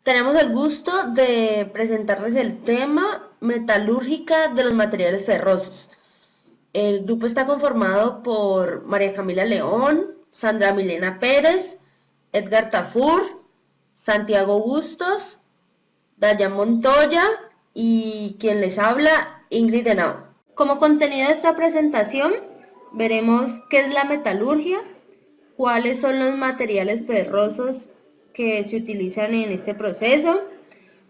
Tenemos el gusto de presentarles el tema metalúrgica de los materiales ferrosos. El grupo está conformado por María Camila León, Sandra Milena Pérez, Edgar Tafur, Santiago Bustos, Dayan Montoya y quien les habla, Ingrid Henao. Como contenido de esta presentación, veremos qué es la metalurgia, cuáles son los materiales ferrosos que se utilizan en este proceso,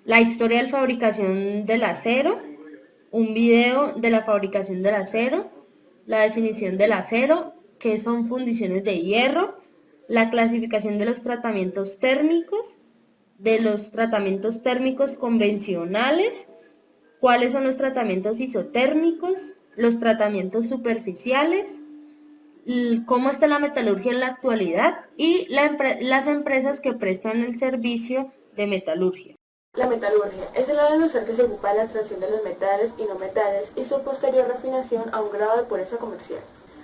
la historia de la fabricación del acero, un video de la fabricación del acero, la definición del acero, qué son fundiciones de hierro, la clasificación de los tratamientos térmicos, de los tratamientos térmicos convencionales, cuáles son los tratamientos isotérmicos, los tratamientos superficiales, cómo está la metalurgia en la actualidad y las empresas que prestan el servicio de metalurgia. La metalurgia es el área industrial que se ocupa de la extracción de los metales y no metales y su posterior refinación a un grado de pureza comercial,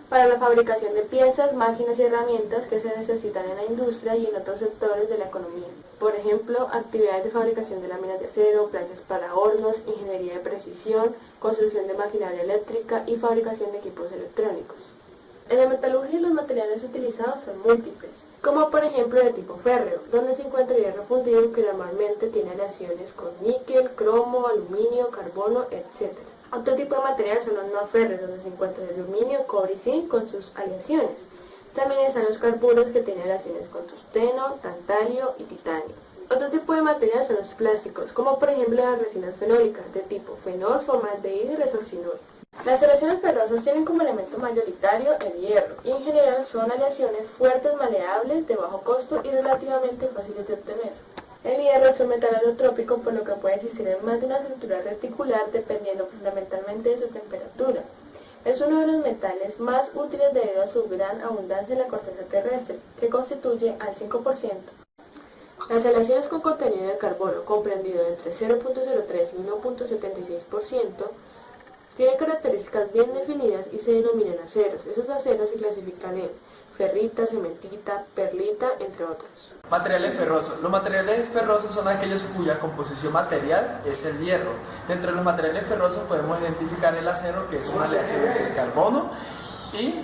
para la fabricación de piezas, máquinas y herramientas que se necesitan en la industria y en otros sectores de la economía. Por ejemplo, actividades de fabricación de láminas de acero, planchas para hornos, ingeniería de precisión, construcción de maquinaria eléctrica y fabricación de equipos electrónicos. En la metalurgia los materiales utilizados son múltiples, como por ejemplo de tipo férreo, donde se encuentra hierro fundido que normalmente tiene aleaciones con níquel, cromo, aluminio, carbono, etc. Otro tipo de materiales son los no férreos, donde se encuentra el aluminio, cobre y zinc con sus aleaciones. También están los carburos que tienen aleaciones con tungsteno, tantalio y titanio. Otro tipo de materiales son los plásticos, como por ejemplo las resinas fenólicas de tipo fenol, formaldehído y resorcinol. Las aleaciones ferrosas tienen como elemento mayoritario el hierro y en general son aleaciones fuertes, maleables, de bajo costo y relativamente fáciles de obtener. El hierro es un metal alotrópico, por lo que puede existir en más de una estructura reticular dependiendo fundamentalmente de su temperatura. Es uno de los metales más útiles debido a su gran abundancia en la corteza terrestre, que constituye al 5%. Las aleaciones con contenido de carbono, comprendido entre 0.03 y 1.76%, tienen características bien definidas y se denominan aceros. Esos aceros se clasifican en ferrita, cementita, perlita, entre otros. Materiales ferrosos. Los materiales ferrosos son aquellos cuya composición material es el hierro. Dentro de los materiales ferrosos podemos identificar el acero, que es una aleación de carbono y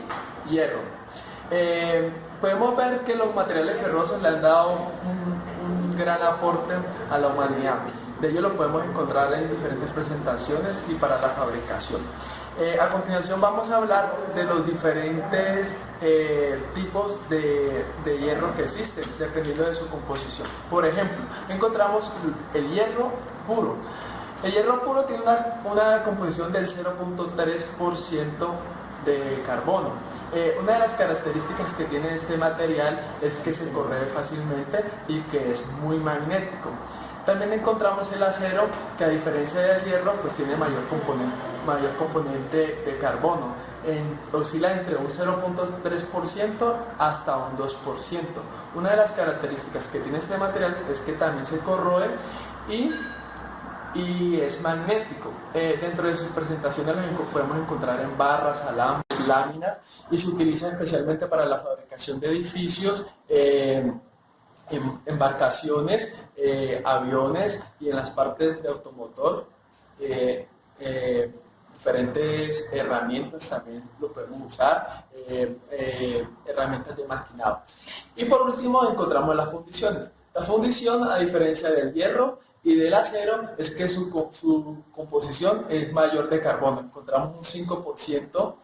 hierro. Podemos ver que los materiales ferrosos le han dado un gran aporte a la humanidad. De ello lo podemos encontrar en diferentes presentaciones y para la fabricación. A continuación vamos a hablar de los diferentes tipos de hierro que existen, dependiendo de su composición. Por ejemplo, encontramos el hierro puro. El hierro puro tiene una composición del 0.3% de carbono. Una de las características que tiene este material es que se corroe fácilmente y que es muy magnético. También encontramos el acero, que a diferencia del hierro, pues tiene mayor componente de carbono. Oscila entre un 0.3% hasta un 2%. Una de las características que tiene este material es que también se corroe y es magnético. Dentro de sus presentaciones lo podemos encontrar en barras, alambres, láminas, y se utiliza especialmente para la fabricación de edificios, embarcaciones, aviones y en las partes de automotor. Diferentes herramientas también lo podemos usar, herramientas de maquinado. Y por último encontramos las fundiciones. La fundición, a diferencia del hierro y del acero, es que su composición es mayor de carbono. Encontramos un 5%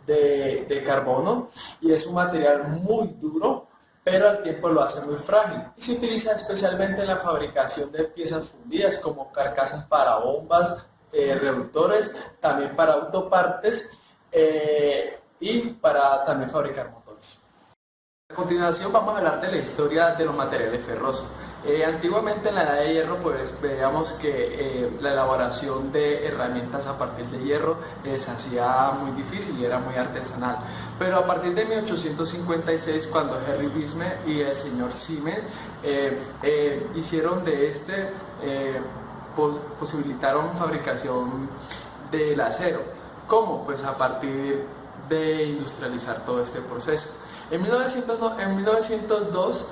de carbono y es un material muy duro, pero al tiempo lo hace muy frágil y se utiliza especialmente en la fabricación de piezas fundidas como carcasas para bombas, reductores, también para autopartes y para también fabricar motores. A continuación vamos a hablar de la historia de los materiales ferrosos. Antiguamente en la edad de hierro pues veíamos que la elaboración de herramientas a partir de hierro se hacía muy difícil y era muy artesanal. Pero a partir de 1856, cuando Henry Bismarck y el señor Siemens hicieron de posibilitaron fabricación del acero. ¿Cómo? Pues a partir de industrializar todo este proceso. En 1902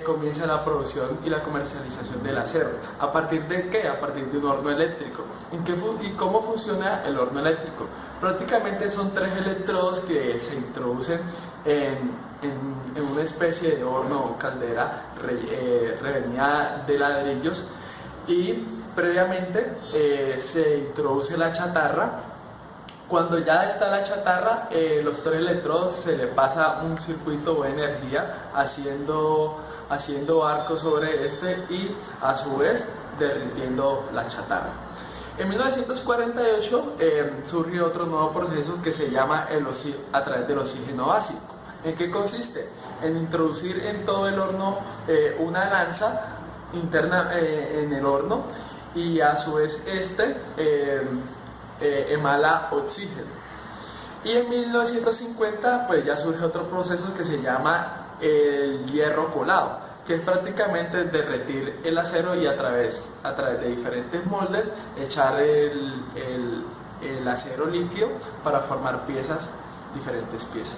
comienza la producción y la comercialización del acero. ¿A partir de qué? A partir de un horno eléctrico. ¿Y cómo funciona el horno eléctrico? Prácticamente son 3 electrodos que se introducen en una especie de horno o caldera revenida de ladrillos, y previamente se introduce la chatarra. Cuando ya está la chatarra, los 3 electrodos se le pasa un circuito de energía haciendo arcos sobre este y a su vez derritiendo la chatarra. En 1948 surge otro nuevo proceso que se llama a través del oxígeno básico. ¿En qué consiste? En introducir en todo el horno una lanza interna en el horno, y a su vez emala oxígeno. Y en 1950 pues ya surge otro proceso que se llama el hierro colado, que es prácticamente derretir el acero y a través de diferentes moldes echar el acero líquido para formar diferentes piezas.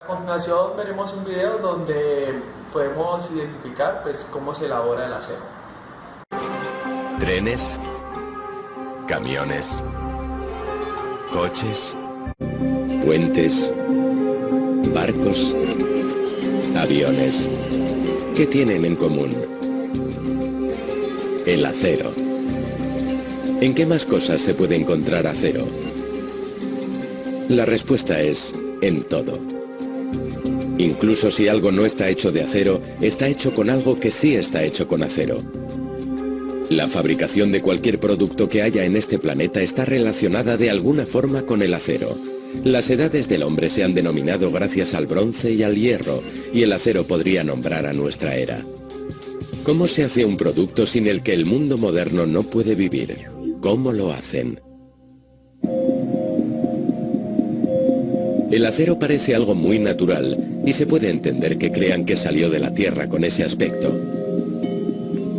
A continuación veremos un video donde podemos identificar pues cómo se elabora el acero. Trenes, camiones, coches, puentes, barcos, aviones. ¿Qué tienen en común? El acero. ¿En qué más cosas se puede encontrar acero? La respuesta es en todo. Incluso si algo no está hecho de acero, está hecho con algo que sí está hecho con acero. La fabricación de cualquier producto que haya en este planeta está relacionada de alguna forma con el acero. Las edades del hombre se han denominado gracias al bronce y al hierro, y el acero podría nombrar a nuestra era. ¿Cómo se hace un producto sin el que el mundo moderno no puede vivir? ¿Cómo lo hacen? El acero parece algo muy natural y se puede entender que crean que salió de la Tierra con ese aspecto.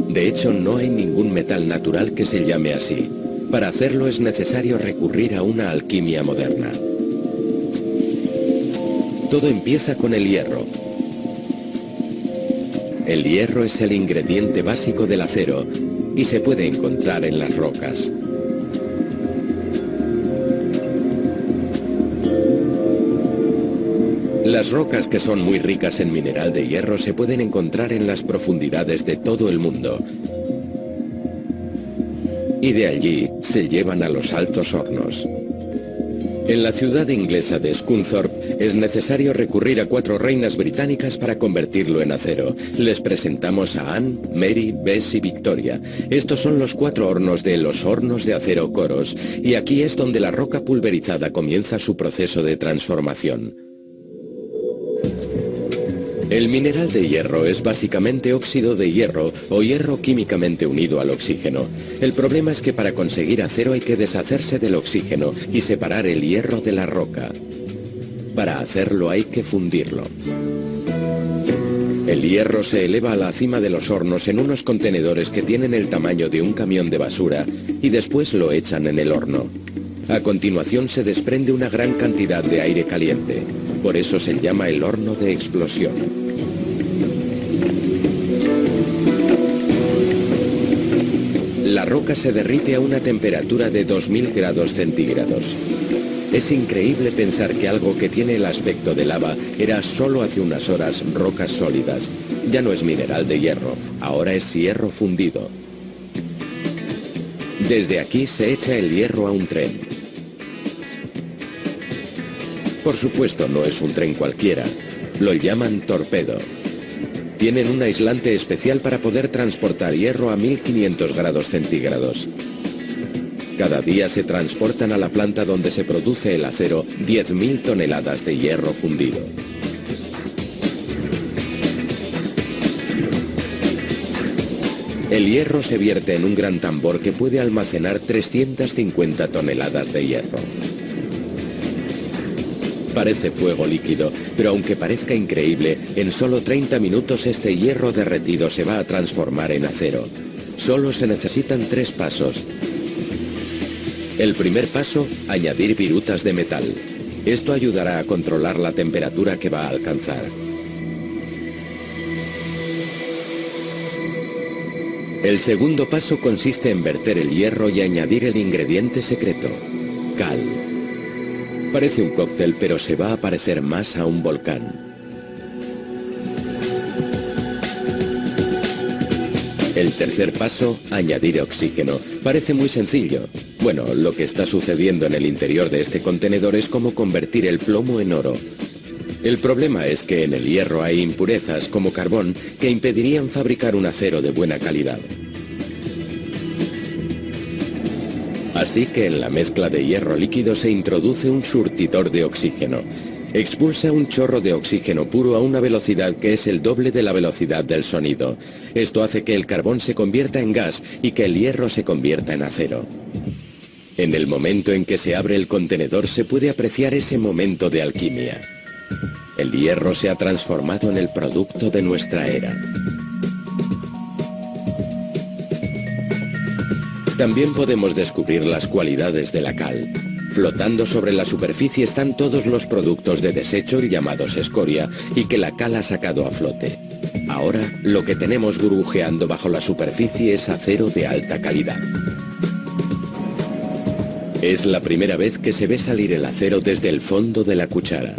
De hecho, no hay ningún metal natural que se llame así. Para hacerlo es necesario recurrir a una alquimia moderna. Todo empieza con el hierro. El hierro es el ingrediente básico del acero y se puede encontrar en las rocas. Las rocas, que son muy ricas en mineral de hierro, se pueden encontrar en las profundidades de todo el mundo. Y de allí se llevan a los altos hornos. En la ciudad inglesa de Scunthorpe es necesario recurrir a 4 reinas británicas para convertirlo en acero. Les presentamos a Anne, Mary, Bess y Victoria. Estos son los 4 hornos de los hornos de acero Coros, y aquí es donde la roca pulverizada comienza su proceso de transformación. El mineral de hierro es básicamente óxido de hierro o hierro químicamente unido al oxígeno. El problema es que para conseguir acero hay que deshacerse del oxígeno y separar el hierro de la roca. Para hacerlo hay que fundirlo. El hierro se eleva a la cima de los hornos en unos contenedores que tienen el tamaño de un camión de basura y después lo echan en el horno. A continuación se desprende una gran cantidad de aire caliente. Por eso se llama el horno de explosión. La roca se derrite a una temperatura de 2000 grados centígrados. Es increíble pensar que algo que tiene el aspecto de lava era solo hace unas horas rocas sólidas. Ya no es mineral de hierro, ahora es hierro fundido. Desde aquí se echa el hierro a un tren. Por supuesto, no es un tren cualquiera. Lo llaman torpedo. Tienen un aislante especial para poder transportar hierro a 1500 grados centígrados. Cada día se transportan a la planta donde se produce el acero 10.000 toneladas de hierro fundido. El hierro se vierte en un gran tambor que puede almacenar 350 toneladas de hierro. Parece fuego líquido, pero aunque parezca increíble, en solo 30 minutos este hierro derretido se va a transformar en acero. Solo se necesitan 3 pasos. El primer paso, añadir virutas de metal. Esto ayudará a controlar la temperatura que va a alcanzar. El segundo paso consiste en verter el hierro y añadir el ingrediente secreto, cal. Parece un cóctel, pero se va a parecer más a un volcán. El tercer paso, añadir oxígeno. Parece muy sencillo. Bueno, lo que está sucediendo en el interior de este contenedor es como convertir el plomo en oro. El problema es que en el hierro hay impurezas como carbón que impedirían fabricar un acero de buena calidad. Así que en la mezcla de hierro líquido se introduce un surtidor de oxígeno. Expulsa un chorro de oxígeno puro a una velocidad que es el doble de la velocidad del sonido. Esto hace que el carbón se convierta en gas y que el hierro se convierta en acero. En el momento en que se abre el contenedor se puede apreciar ese momento de alquimia. El hierro se ha transformado en el producto de nuestra era. También podemos descubrir las cualidades de la cal. Flotando sobre la superficie están todos los productos de desecho llamados escoria y que la cal ha sacado a flote. Ahora, lo que tenemos burbujeando bajo la superficie es acero de alta calidad. Es la primera vez que se ve salir el acero desde el fondo de la cuchara.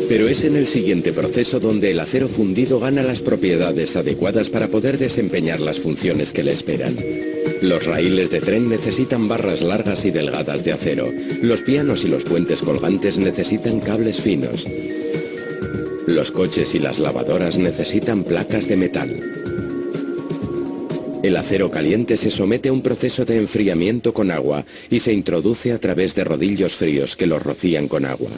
Pero es en el siguiente proceso donde el acero fundido gana las propiedades adecuadas para poder desempeñar las funciones que le esperan. Los raíles de tren necesitan barras largas y delgadas de acero. Los pianos y los puentes colgantes necesitan cables finos. Los coches y las lavadoras necesitan placas de metal. El acero caliente se somete a un proceso de enfriamiento con agua y se introduce a través de rodillos fríos que los rocían con agua.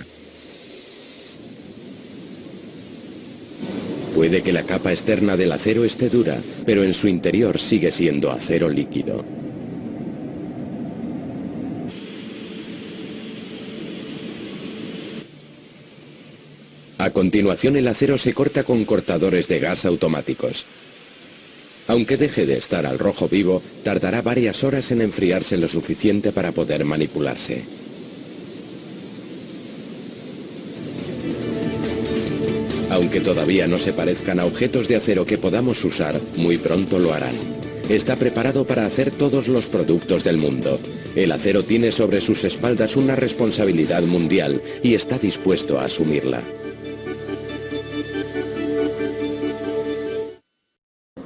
Puede que la capa externa del acero esté dura, pero en su interior sigue siendo acero líquido. A continuación, el acero se corta con cortadores de gas automáticos. Aunque deje de estar al rojo vivo, tardará varias horas en enfriarse lo suficiente para poder manipularse. Aunque todavía no se parezcan a objetos de acero que podamos usar, muy pronto lo harán. Está preparado para hacer todos los productos del mundo. El acero tiene sobre sus espaldas una responsabilidad mundial y está dispuesto a asumirla.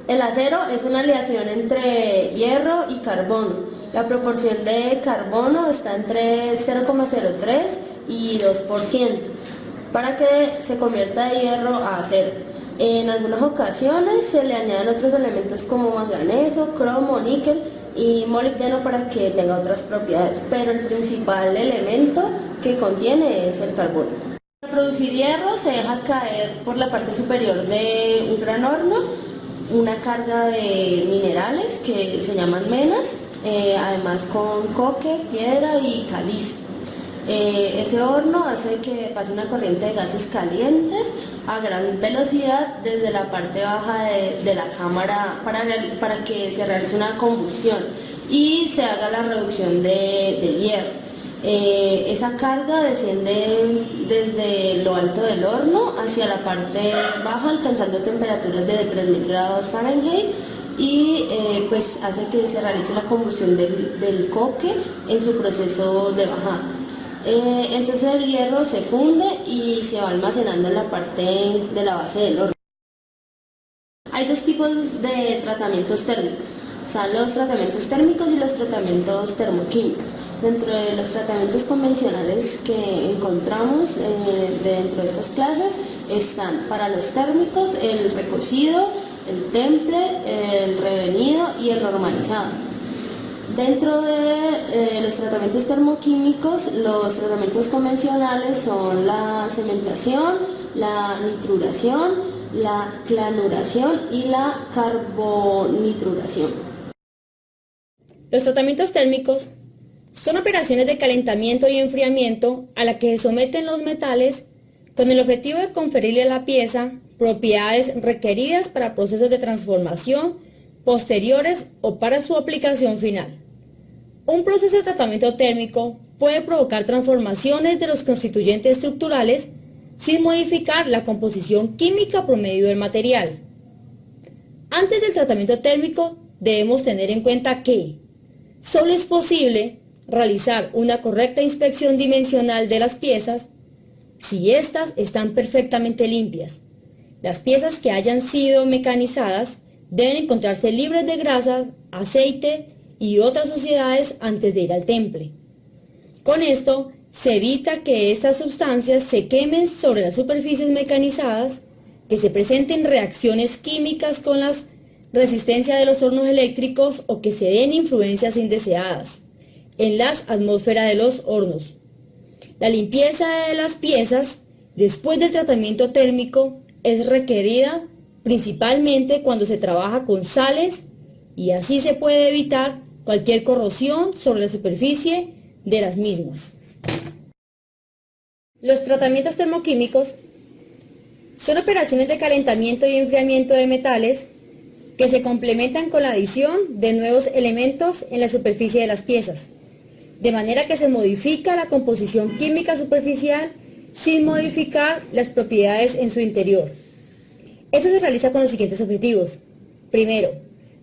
El acero es una aleación entre hierro y carbono. La proporción de carbono está entre 0,03 y 2%. Para que se convierta de hierro a acero. En algunas ocasiones se le añaden otros elementos como manganeso, cromo, níquel y molibdeno para que tenga otras propiedades, pero el principal elemento que contiene es el carbono. Para producir hierro se deja caer por la parte superior de un gran horno una carga de minerales que se llaman menas, además con coque, piedra y caliza. Ese horno hace que pase una corriente de gases calientes a gran velocidad desde la parte baja de la cámara para que se realice una combustión y se haga la reducción de hierro. Esa carga desciende desde lo alto del horno hacia la parte baja, alcanzando temperaturas de 3000 grados Fahrenheit y pues hace que se realice la combustión del coque en su proceso de bajada. Entonces el hierro se funde y se va almacenando en la parte de la base del horno. Hay dos tipos de tratamientos térmicos. Están los tratamientos térmicos y los tratamientos termoquímicos. Dentro de los tratamientos convencionales que encontramos dentro de estas clases están para los térmicos el recocido, el temple, el revenido y el normalizado. Dentro de los tratamientos termoquímicos, los tratamientos convencionales son la cementación, la nitruración, la clanuración y la carbonitruración. Los tratamientos térmicos son operaciones de calentamiento y enfriamiento a la que se someten los metales con el objetivo de conferirle a la pieza propiedades requeridas para procesos de transformación posteriores o para su aplicación final. Un proceso de tratamiento térmico puede provocar transformaciones de los constituyentes estructurales sin modificar la composición química promedio del material. Antes del tratamiento térmico debemos tener en cuenta que solo es posible realizar una correcta inspección dimensional de las piezas si éstas están perfectamente limpias. Las piezas que hayan sido mecanizadas deben encontrarse libres de grasa, aceite y otras suciedades antes de ir al temple. Con esto se evita que estas sustancias se quemen sobre las superficies mecanizadas, que se presenten reacciones químicas con la resistencia de los hornos eléctricos o que se den influencias indeseadas en las atmósferas de los hornos. La limpieza de las piezas después del tratamiento térmico es requerida principalmente cuando se trabaja con sales y así se puede evitar cualquier corrosión sobre la superficie de las mismas. Los tratamientos termoquímicos son operaciones de calentamiento y enfriamiento de metales que se complementan con la adición de nuevos elementos en la superficie de las piezas, de manera que se modifica la composición química superficial sin modificar las propiedades en su interior. Esto se realiza con los siguientes objetivos. Primero,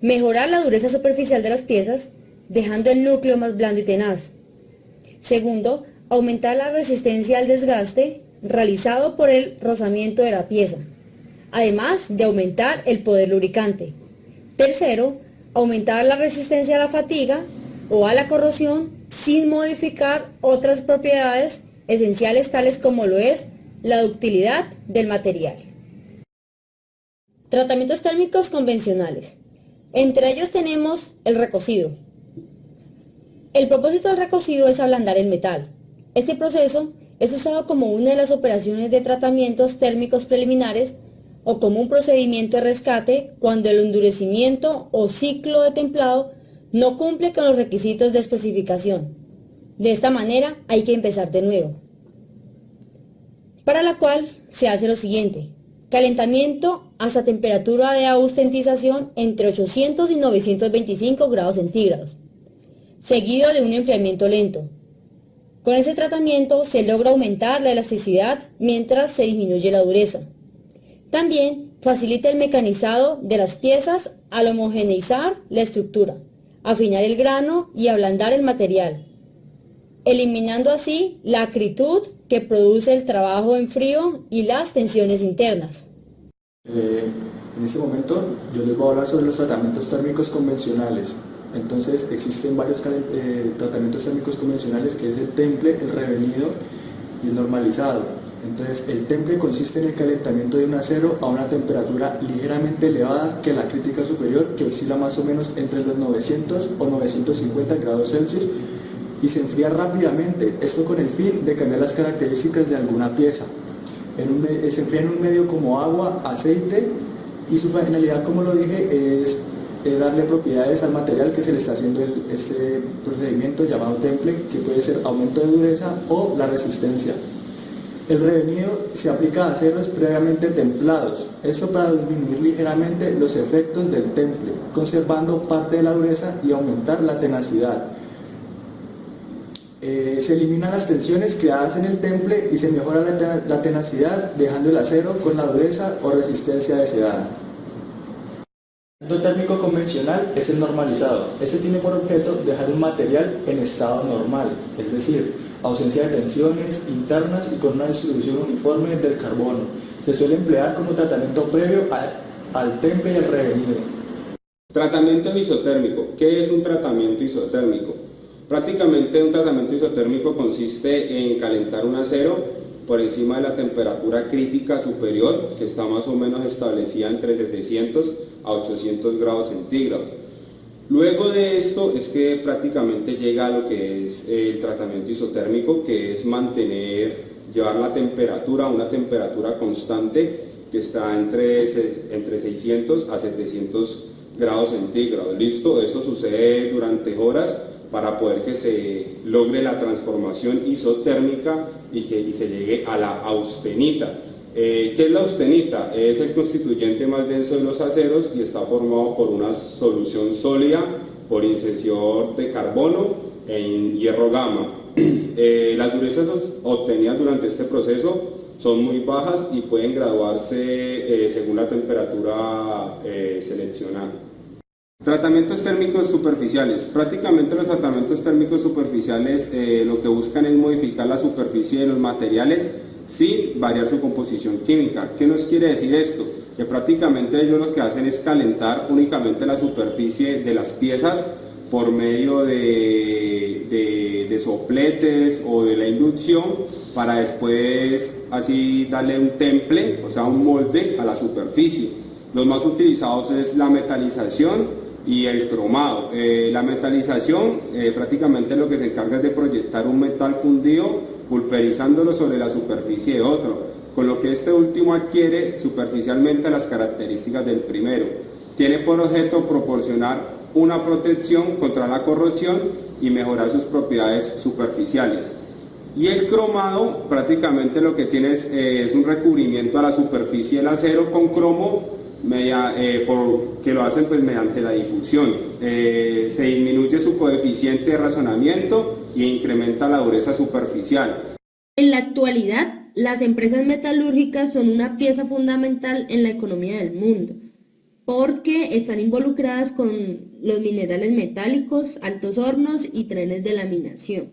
mejorar la dureza superficial de las piezas, dejando el núcleo más blando y tenaz. Segundo, aumentar la resistencia al desgaste realizado por el rozamiento de la pieza, además de aumentar el poder lubricante. Tercero, aumentar la resistencia a la fatiga o a la corrosión sin modificar otras propiedades esenciales tales como lo es la ductilidad del material. Tratamientos térmicos convencionales. Entre ellos tenemos el recocido. El propósito del recocido es ablandar el metal. Este proceso es usado como una de las operaciones de tratamientos térmicos preliminares o como un procedimiento de rescate cuando el endurecimiento o ciclo de templado no cumple con los requisitos de especificación. De esta manera hay que empezar de nuevo. Para la cual se hace lo siguiente: calentamiento hasta temperatura de austentización entre 800 y 925 grados centígrados, seguido de un enfriamiento lento. Con ese tratamiento se logra aumentar la elasticidad mientras se disminuye la dureza. También facilita el mecanizado de las piezas al homogeneizar la estructura, afinar el grano y ablandar el material, eliminando así la acritud que produce el trabajo en frío y las tensiones internas. En este momento yo les voy a hablar sobre los tratamientos térmicos convencionales. Entonces existen varios tratamientos térmicos convencionales, que es el temple, el revenido y el normalizado. Entonces el temple consiste en el calentamiento de un acero a una temperatura ligeramente elevada que la crítica superior, que oscila más o menos entre los 900 o 950 grados Celsius, y se enfría rápidamente, esto con el fin de cambiar las características de alguna pieza. Se enfría en un medio como agua, aceite, y su finalidad, como lo dije, es darle propiedades al material que se le está haciendo este procedimiento llamado temple, que puede ser aumento de dureza o la resistencia. El revenido se aplica a aceros previamente templados, esto para disminuir ligeramente los efectos del temple, conservando parte de la dureza y aumentar la tenacidad. Se eliminan las tensiones creadas en el temple y se mejora la tenacidad, dejando el acero con la dureza o resistencia deseada. El tratamiento térmico convencional es el normalizado. Este tiene por objeto dejar un material en estado normal, es decir, ausencia de tensiones internas y con una distribución uniforme del carbono. Se suele emplear como tratamiento previo al temple y al revenido. Tratamiento isotérmico. ¿Qué es un tratamiento isotérmico? Prácticamente un tratamiento isotérmico consiste en calentar un acero por encima de la temperatura crítica superior, que está más o menos establecida entre 700 a 800 grados centígrados. Luego de esto es que prácticamente llega a lo que es el tratamiento isotérmico, que es llevar la temperatura a una temperatura constante que está entre 600 a 700 grados centígrados. ¿Listo? Esto sucede durante horas para poder que se logre la transformación isotérmica y se llegue a la austenita. ¿Qué es la austenita? Es el constituyente más denso de los aceros y está formado por una solución sólida por inserción de carbono en hierro gama. Las durezas obtenidas durante este proceso son muy bajas y pueden graduarse según la temperatura seleccionada. Tratamientos térmicos superficiales. Prácticamente los tratamientos térmicos superficiales lo que buscan es modificar la superficie de los materiales sin variar su composición química. ¿Qué nos quiere decir esto? Que prácticamente ellos lo que hacen es calentar únicamente la superficie de las piezas por medio de sopletes o de la inducción para después así darle un temple, o sea un molde a la superficie. Los más utilizados es la metalización y el cromado. La metalización prácticamente lo que se encarga es de proyectar un metal fundido pulverizándolo sobre la superficie de otro, con lo que este último adquiere superficialmente las características del primero. Tiene por objeto proporcionar una protección contra la corrosión y mejorar sus propiedades superficiales. Y el cromado prácticamente lo que tiene es un recubrimiento a la superficie del acero con cromo que lo hacen pues mediante la difusión. Se disminuye su coeficiente de razonamiento y incrementa la dureza superficial. En la actualidad, las empresas metalúrgicas son una pieza fundamental en la economía del mundo, porque están involucradas con los minerales metálicos, altos hornos y trenes de laminación.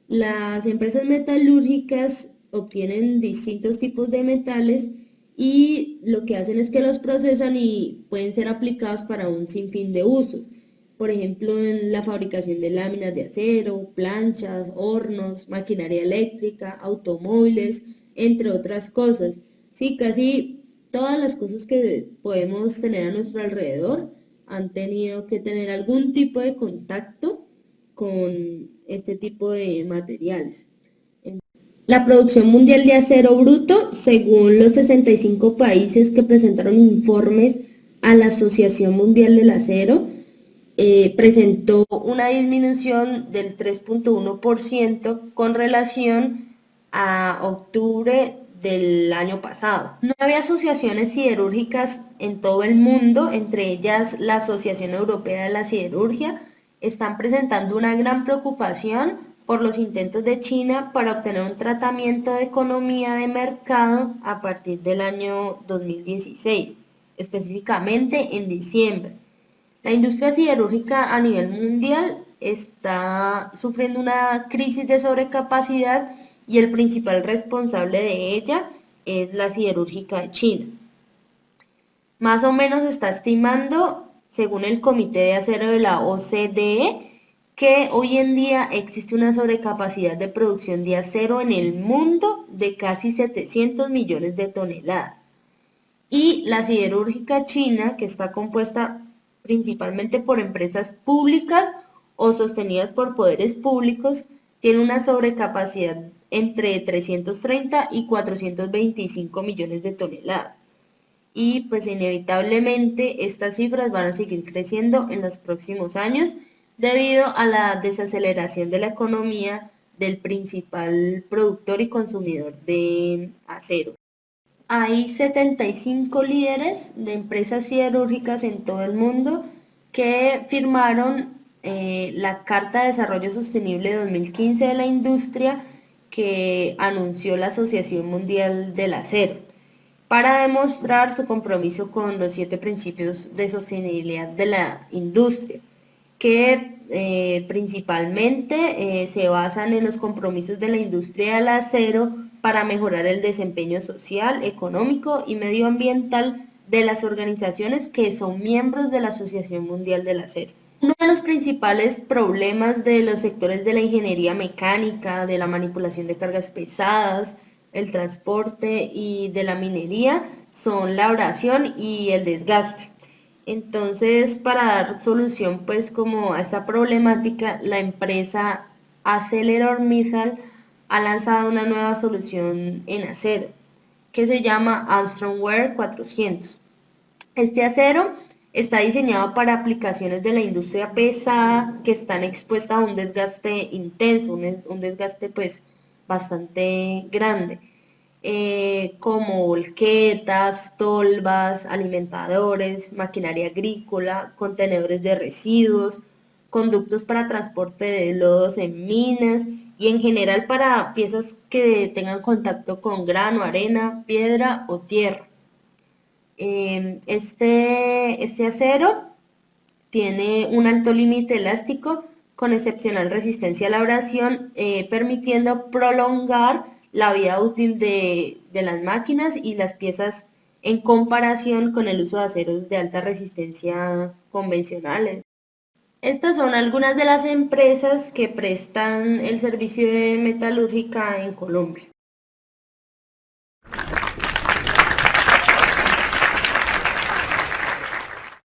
Las empresas metalúrgicas obtienen distintos tipos de metales y lo que hacen es que los procesan y pueden ser aplicados para un sinfín de usos. Por ejemplo, en la fabricación de láminas de acero, planchas, hornos, maquinaria eléctrica, automóviles, entre otras cosas. Sí, casi todas las cosas que podemos tener a nuestro alrededor han tenido que tener algún tipo de contacto con este tipo de materiales. La producción mundial de acero bruto, según los 65 países que presentaron informes a la Asociación Mundial del Acero, presentó una disminución del 3.1% con relación a octubre del año pasado. 9 asociaciones siderúrgicas en todo el mundo, entre ellas la Asociación Europea de la Siderurgia, están presentando una gran preocupación por los intentos de China para obtener un tratamiento de economía de mercado a partir del año 2016, específicamente en diciembre. La industria siderúrgica a nivel mundial está sufriendo una crisis de sobrecapacidad y el principal responsable de ella es la siderúrgica de China. Más o menos se está estimando, según el Comité de Acero de la OCDE, que hoy en día existe una sobrecapacidad de producción de acero en el mundo de casi 700 millones de toneladas. Y la siderúrgica china, que está compuesta principalmente por empresas públicas o sostenidas por poderes públicos, tiene una sobrecapacidad entre 330 y 425 millones de toneladas. Y pues inevitablemente estas cifras van a seguir creciendo en los próximos años debido a la desaceleración de la economía del principal productor y consumidor de acero. Hay 75 líderes de empresas siderúrgicas en todo el mundo que firmaron la Carta de Desarrollo Sostenible 2015 de la industria que anunció la Asociación Mundial del Acero, para demostrar su compromiso con los 7 principios de sostenibilidad de la industria, que principalmente se basan en los compromisos de la industria del acero para mejorar el desempeño social, económico y medioambiental de las organizaciones que son miembros de la Asociación Mundial del Acero. Uno de los principales problemas de los sectores de la ingeniería mecánica, de la manipulación de cargas pesadas, el transporte y de la minería son la abrasión y el desgaste. Entonces, para dar solución pues como a esta problemática, la empresa ArcelorMittal ha lanzado una nueva solución en acero que se llama Armstrong Wear 400. Este acero está diseñado para aplicaciones de la industria pesada que están expuestas a un desgaste intenso, un desgaste pues bastante grande, como volquetas, tolvas, alimentadores, maquinaria agrícola, contenedores de residuos, conductos para transporte de lodos en minas y en general para piezas que tengan contacto con grano, arena, piedra o tierra. Este acero tiene un alto límite elástico con excepcional resistencia a la abrasión, permitiendo prolongar la vida útil de las máquinas y las piezas en comparación con el uso de aceros de alta resistencia convencionales. Estas son algunas de las empresas que prestan el servicio de metalúrgica en Colombia.